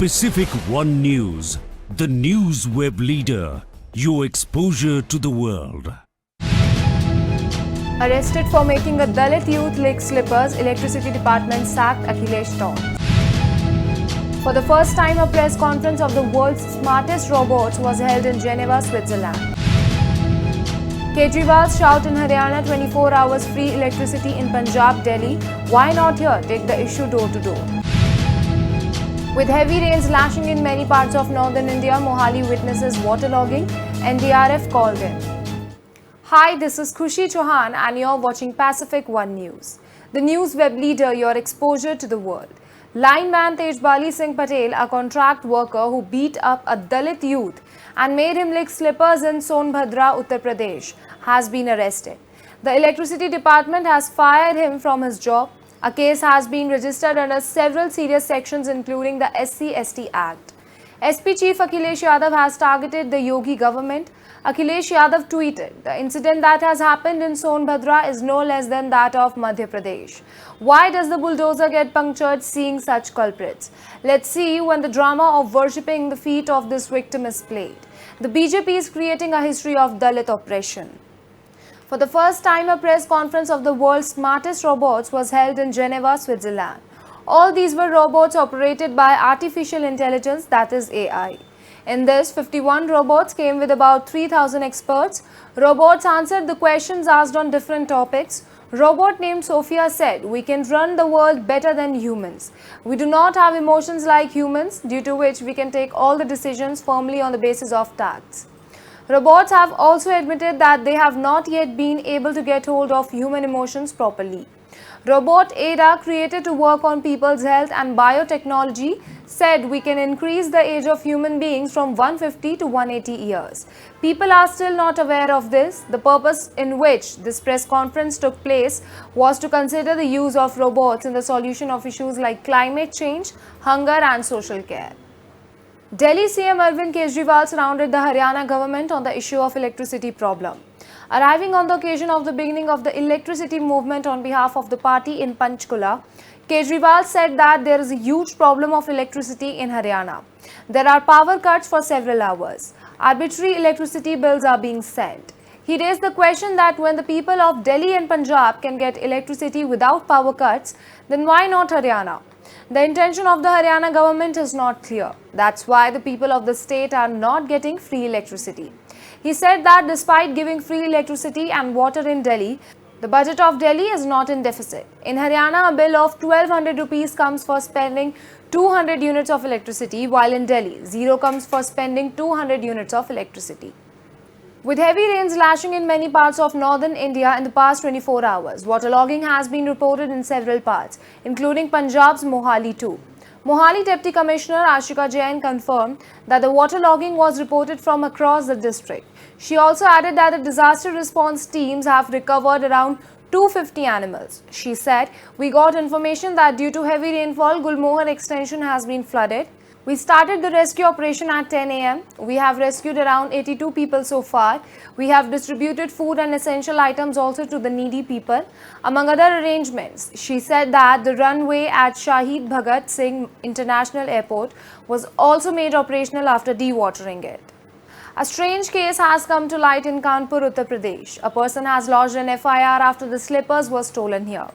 Pacific One News, the news web leader, your exposure to the world. Arrested for making a Dalit youth lick slippers, Electricity Department sacked Akhilesh Taun. For the first time, a press conference of the world's smartest robots was held in Geneva, Switzerland. Kejriwal's shout in Haryana, 24 hours free electricity in Punjab, Delhi. Why not here? Take the issue door to door. With heavy rains lashing in many parts of northern India, Mohali witnesses waterlogging. NDRF called in. Hi, this is Khushi Chauhan and you're watching Pacific One News. The news web leader, your exposure to the world. Lineman Tejbali Singh Patel, a contract worker who beat up a Dalit youth and made him lick slippers in Sonbhadra, Uttar Pradesh, has been arrested. The Electricity Department has fired him from his job. A case has been registered under several serious sections including the SC/ST Act. SP Chief Akhilesh Yadav has targeted the Yogi government. Akhilesh Yadav tweeted, "The incident that has happened in Sonbhadra is no less than that of Madhya Pradesh. Why does the bulldozer get punctured seeing such culprits? Let's see when the drama of worshipping the feet of this victim is played. The BJP is creating a history of Dalit oppression." For the first time, a press conference of the world's smartest robots was held in Geneva, Switzerland. All these were robots operated by artificial intelligence, that is AI. In this, 51 robots came with about 3,000 experts. Robots answered the questions asked on different topics. Robot named Sophia said, "We can run the world better than humans. We do not have emotions like humans, due to which we can take all the decisions firmly on the basis of facts." Robots have also admitted that they have not yet been able to get hold of human emotions properly. Robot Ada, created to work on people's health and biotechnology, said we can increase the age of human beings from 150 to 180 years. People are still not aware of this. The purpose in which this press conference took place was to consider the use of robots in the solution of issues like climate change, hunger and social care. Delhi CM Arvind Kejriwal surrounded the Haryana government on the issue of electricity problem. Arriving on the occasion of the beginning of the electricity movement on behalf of the party in Panchkula, Kejriwal said that there is a huge problem of electricity in Haryana. There are power cuts for several hours. Arbitrary electricity bills are being sent. He raised the question that when the people of Delhi and Punjab can get electricity without power cuts, then why not Haryana? The intention of the Haryana government is not clear. That's why the people of the state are not getting free electricity. He said that despite giving free electricity and water in Delhi, the budget of Delhi is not in deficit. In Haryana, a bill of 1200 rupees comes for spending 200 units of electricity, while in Delhi, zero comes for spending 200 units of electricity. With heavy rains lashing in many parts of northern India in the past 24 hours, waterlogging has been reported in several parts, including Punjab's Mohali too. Mohali Deputy Commissioner Ashika Jain confirmed that the waterlogging was reported from across the district. She also added that the disaster response teams have recovered around 250 animals. She said, "We got information that due to heavy rainfall, Gulmohar extension has been flooded. We started the rescue operation at 10 a.m. We have rescued around 82 people so far. We have distributed food and essential items also to the needy people, among other arrangements." She said that the runway at Shahid Bhagat Singh International Airport was also made operational after dewatering it. A strange case has come to light in Kanpur, Uttar Pradesh. A person has lodged an FIR after the slippers were stolen here.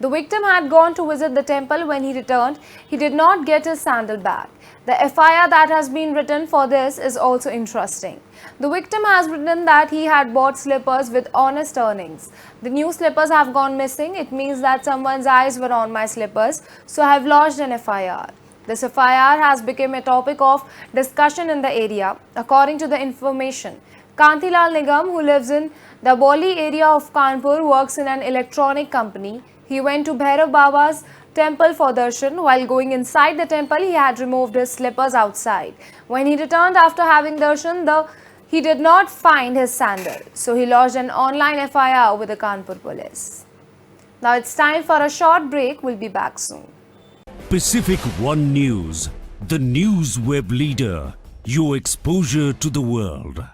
The victim had gone to visit the temple. When he returned, he did not get his sandal back. The FIR that has been written for this is also interesting. The victim has written that he had bought slippers with honest earnings. The new slippers have gone missing. It means that someone's eyes were on my slippers, so I have lodged an FIR. This FIR has become a topic of discussion in the area. According to the information, Kantilal Nigam, who lives in the Boli area of Kanpur, works in an electronic company. He went to Bhairav Baba's temple for darshan. While going inside the temple, he had removed his slippers outside. When he returned after having darshan, he did not find his sandal. So he lodged an online FIR with the Kanpur police. Now it's time for a short break. We'll be back soon. Pacific One News, the news web leader, your exposure to the world.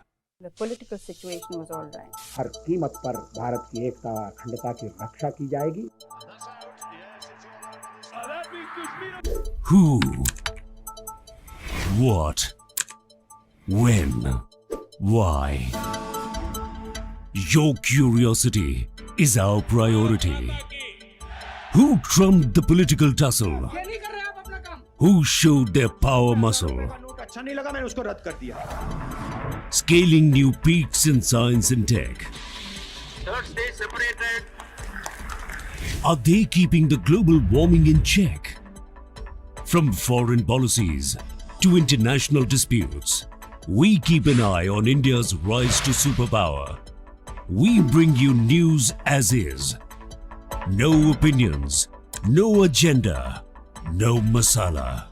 The political situation was all right. हर कीमत पर भारत की एकता अखंडता की रक्षा की जाएगी। Who What? When? Why? Your curiosity is our priority. Who trumped the political tussle? Who showed their power muscle? अच्छा नहीं लगा, मैंने उसको रद्द कर दिया. Scaling new peaks in science and tech. Third stage separated. Are they keeping the global warming in check? From foreign policies to international disputes, we keep an eye on India's rise to superpower. We bring you news as is. No opinions, no agenda, no masala.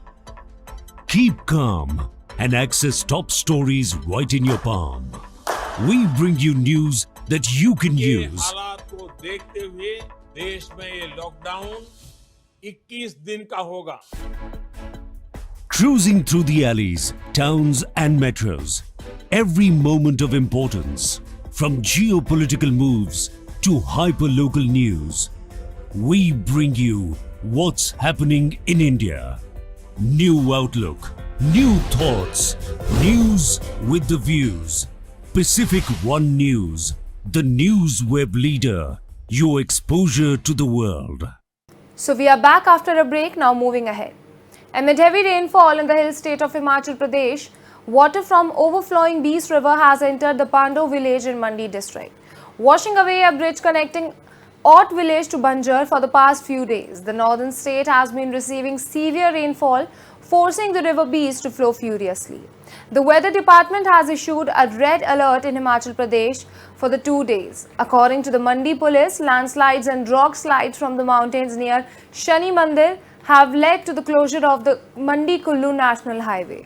Keep calm and access top stories right in your palm. We bring you news that you can के use. हालात को देखते हुए देश में ये lockdown 21 दिन का होगा. Cruising through the alleys, towns and metros. Every moment of importance. From geopolitical moves to hyper-local news. We bring you what's happening in India. New outlook, new thoughts, news with the views. Pacific One News, the news web leader. Your exposure to the world. So we are back after a break, now moving ahead. Amid heavy rainfall in the hill state of Himachal Pradesh, water from overflowing Beas River has entered the Pando village in Mandi district, washing away a bridge connecting Ot village to Banjar for the past few days. The northern state has been receiving severe rainfall, forcing the river Beas to flow furiously. The weather department has issued a red alert in Himachal Pradesh for the 2 days. According to the Mandi police, landslides and rock slides from the mountains near Shani Mandir have led to the closure of the Mandi-Kullu National Highway.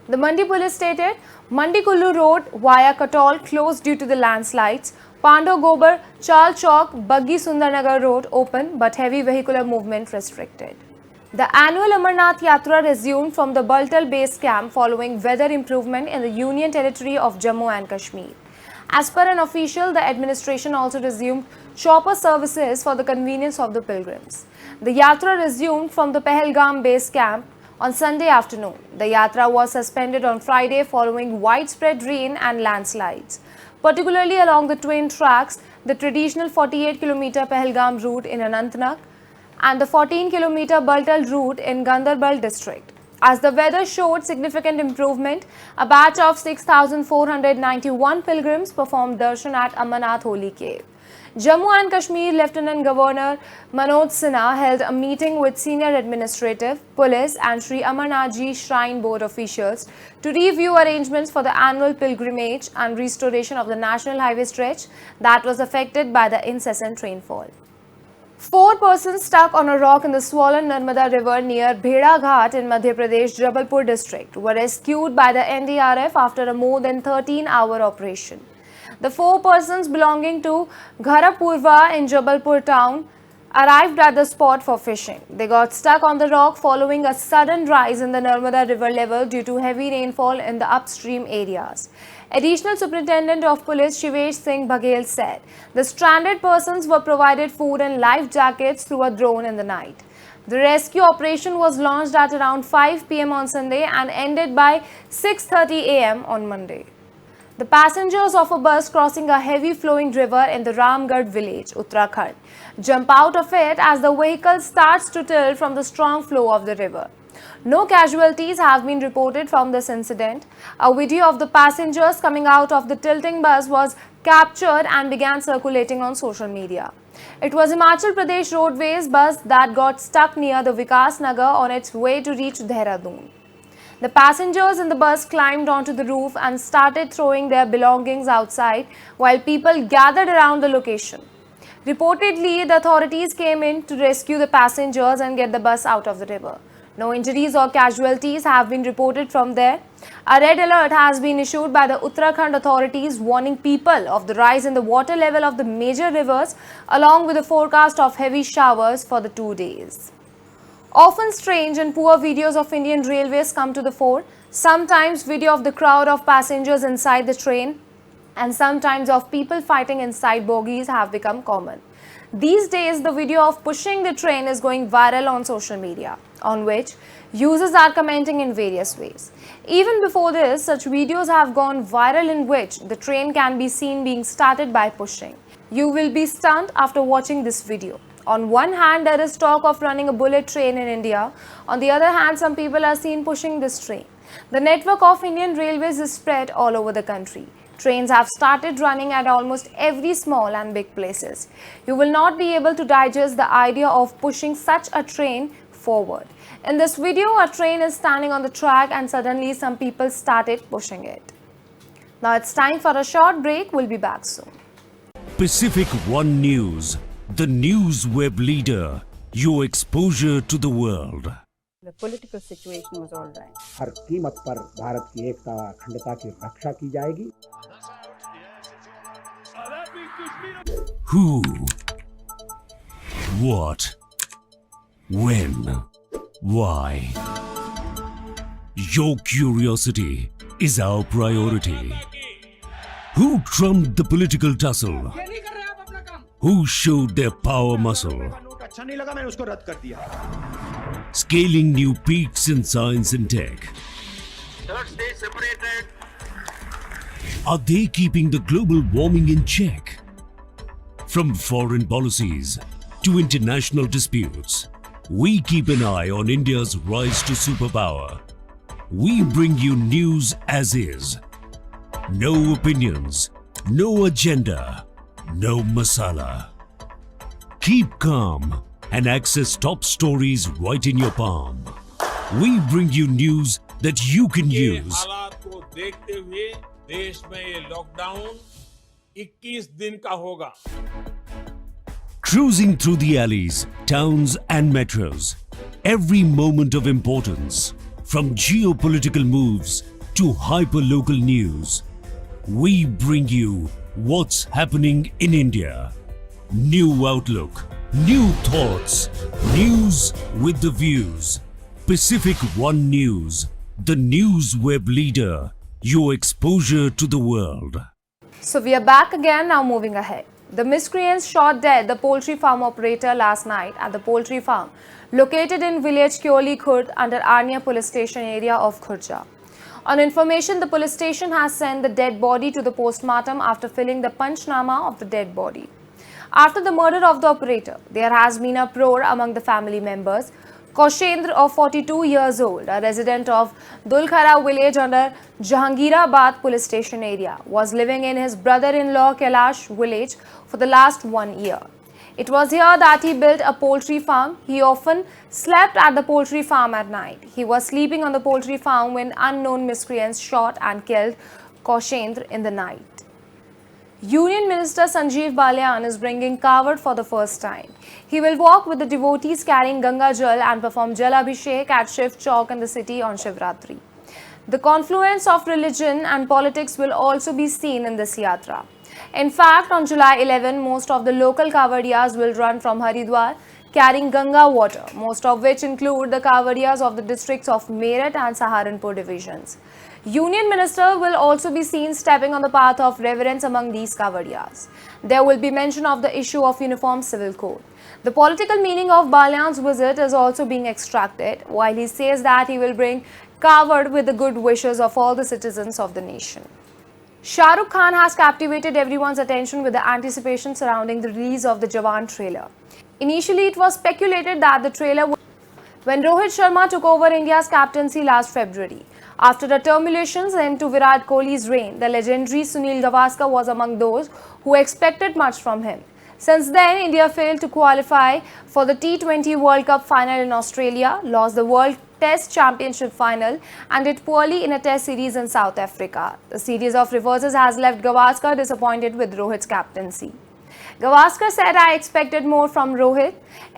The Mandi police stated, Mandi-Kullu road via Katol closed due to the landslides. Pando-Gobar, Chal Chowk, Baggi Sundarnagar road open but heavy vehicular movement restricted. The annual Amarnath Yatra resumed from the Baltal base camp following weather improvement in the Union Territory of Jammu and Kashmir. As per an official, the administration also resumed chopper services for the convenience of the pilgrims. The Yatra resumed from the Pahalgam base camp on Sunday afternoon. The Yatra was suspended on Friday following widespread rain and landslides, particularly along the twin tracks, the traditional 48-kilometer Pahalgam route in Anantnag and the 14-kilometer Baltal route in Gandarbal district. As the weather showed significant improvement, a batch of 6,491 pilgrims performed darshan at Amarnath Holy Cave. Jammu and Kashmir Lieutenant Governor Manoj Sinha held a meeting with senior administrative, police and Sri Amarnath Ji Shrine Board officials to review arrangements for the annual pilgrimage and restoration of the national highway stretch that was affected by the incessant rainfall. 4 persons stuck on a rock in the swollen Narmada River near Bheda Ghat in Madhya Pradesh, Jabalpur district were rescued by the NDRF after a more than 13-hour operation. The 4 persons belonging to Gharapurva in Jabalpur town arrived at the spot for fishing. They got stuck on the rock following a sudden rise in the Narmada River level due to heavy rainfall in the upstream areas. Additional Superintendent of Police Shivesh Singh Baghel said the stranded persons were provided food and life jackets through a drone in the night. The rescue operation was launched at around 5 p.m. on Sunday and ended by 6:30 a.m. on Monday. The passengers of a bus crossing a heavy flowing river in the Ramgarh village, Uttarakhand, jump out of it as the vehicle starts to tilt from the strong flow of the river. No casualties have been reported from this incident. A video of the passengers coming out of the tilting bus was captured and began circulating on social media. It was Himachal Pradesh Roadways bus that got stuck near the Vikas Nagar on its way to reach Dehradun. The passengers in the bus climbed onto the roof and started throwing their belongings outside while people gathered around the location. Reportedly, the authorities came in to rescue the passengers and get the bus out of the river. No injuries or casualties have been reported from there. A red alert has been issued by the Uttarakhand authorities warning people of the rise in the water level of the major rivers along with the forecast of heavy showers for the 2 days. Often strange and poor videos of Indian Railways come to the fore. Sometimes video of the crowd of passengers inside the train and sometimes of people fighting inside bogies have become common. These days, the video of pushing the train is going viral on social media, on which Users are commenting in various ways. Even before this, such videos have gone viral in which the train can be seen being started by pushing. You will be stunned after watching this video. On one hand, there is talk of running a bullet train in India. On the other hand, some people are seen pushing this train. The network of Indian Railways is spread all over the country. Trains have started running at almost every small and big places. You will not be able to digest the idea of pushing such a train forward. In this video, a train is standing on the track and suddenly some people started pushing it. Now it's time for a short break. We'll be back soon. Pacific One News, the news web leader, your exposure to the world. The political situation was all right. हर कीमत पर भारत की एकता अखंडता की रक्षा की जाएगी। Who? What? When? Why? Your curiosity is our priority. Who trumped the political tussle? Who showed their power muscle? अच्छा नहीं लगा, मैंने उसको रद्द कर दिया। Scaling new peaks in science and tech. Third stage separated. Are they keeping the global warming in check? From foreign policies to international disputes, we keep an eye on India's rise to superpower. We bring you news as is. No opinions, no agenda, no masala. Keep calm and access top stories right in your palm. We bring you news that you can के use. हालात को देखते हुए देश में ये lockdown 21 दिन का होगा। Cruising through the alleys, towns and metros. Every moment of importance, from geopolitical moves to hyper-local news. We bring you what's happening in India. New outlook, new thoughts, news with the views. Pacific One News, the news web leader, your exposure to the world. So we are back again, now moving ahead. The miscreants shot dead the poultry farm operator last night at the poultry farm located in village Kyoli Khurd under Arnia police station area of Khurja. On information, the police station has sent the dead body to the postmortem after filling the panchnama of the dead body. After the murder of the operator, there has been a uproar among the family members. Kaushendra, of 42 years old, a resident of Dulkhara village under Jahangirabad police station area, was living in his brother-in-law Kailash village for the last 1 year. It was here that he built a poultry farm. He often slept at the poultry farm at night. He was sleeping on the poultry farm when unknown miscreants shot and killed Kaushendra in the night. Union Minister Sanjeev Balyan is bringing Kavod for the first time. He will walk with the devotees carrying Ganga Jal and perform Jal Abhishek at Shiv Chowk in the city on Shivratri. The confluence of religion and politics will also be seen in this yatra. In fact, on July 11, most of the local Kavadiyas will run from Haridwar carrying Ganga water, most of which include the Kavadiyas of the districts of Meerut and Saharanpur divisions. Union Minister will also be seen stepping on the path of reverence among these Kavadiyas. There will be mention of the issue of uniform civil code. The political meaning of Balyan's visit is also being extracted, while he says that he will bring Kavod with the good wishes of all the citizens of the nation. Shah Rukh Khan has captivated everyone's attention with the anticipation surrounding the release of the Jawan trailer. Initially, it was speculated that the trailer would when Rohit Sharma took over India's captaincy last February. After the turbulences into Virat Kohli's reign, the legendary Sunil Gavaskar was among those who expected much from him. Since then, India failed to qualify for the T20 World Cup final in Australia, lost the World Test Championship final and did poorly in a test series in South Africa. The series of reverses has left Gavaskar disappointed with Rohit's captaincy. Gavaskar said, "I expected more from Rohit.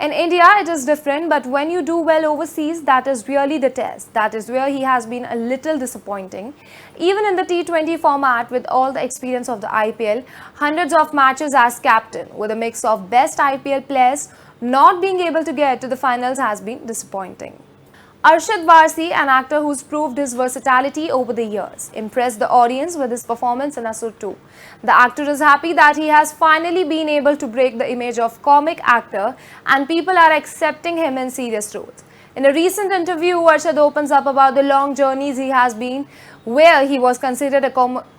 In India, it is different, but when you do well overseas, that is really the test. That is where he has been a little disappointing. Even in the T20 format, with all the experience of the IPL, hundreds of matches as captain, with a mix of best IPL players, not being able to get to the finals has been disappointing." Arshad Varsi, an actor who's proved his versatility over the years, impressed the audience with his performance in Asur 2. The actor is happy that he has finally been able to break the image of comic actor and people are accepting him in serious roles. In a recent interview, Arshad opens up about the long journeys he has been, where he was considered a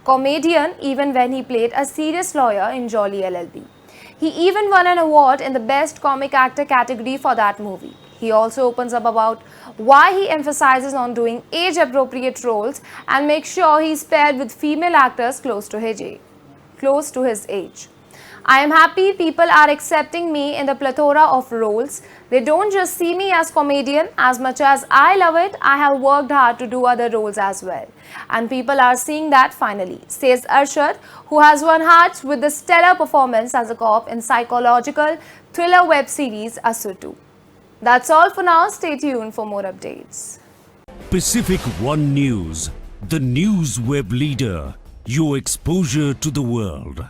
comedian even when he played a serious lawyer in Jolly LLB. He even won an award in the Best Comic Actor category for that movie. He also opens up about why he emphasizes on doing age-appropriate roles and makes sure he's paired with female actors close to his age. I am happy people are accepting me in the plethora of roles. They don't just see me as comedian. As much as I love it, I have worked hard to do other roles as well. And people are seeing that finally, says Arshad, who has won hearts with the stellar performance as a cop in psychological thriller web series Asur 2. That's all for now. Stay tuned for more updates. Pacific One News, the news web leader. Your exposure to the world.